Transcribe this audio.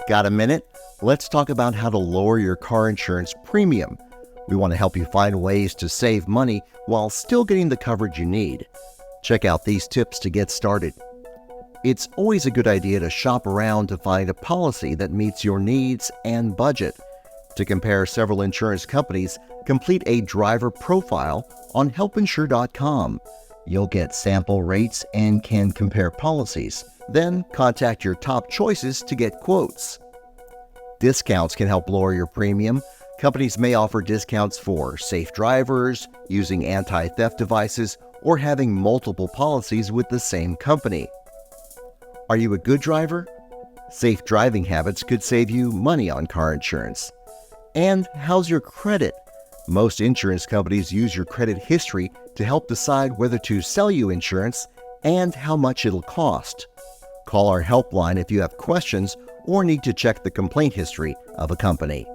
Got a minute? Let's talk about how to lower your car insurance premium. We want to help you find ways to save money while still getting the coverage you need. Check out these tips to get started. It's always a good idea to shop around to find a policy that meets your needs and budget. To compare several insurance companies, complete a driver profile on helpinsure.com. You'll get sample rates and can compare policies. Then contact your top choices to get quotes. Discounts can help lower your premium. Companies may offer discounts for safe drivers, using anti-theft devices, or having multiple policies with the same company. Are you a good driver? Safe driving habits could save you money on car insurance. And how's your credit? Most insurance companies use your credit history to help decide whether to sell you insurance and how much it'll cost. Call our helpline if you have questions or need to check the complaint history of a company.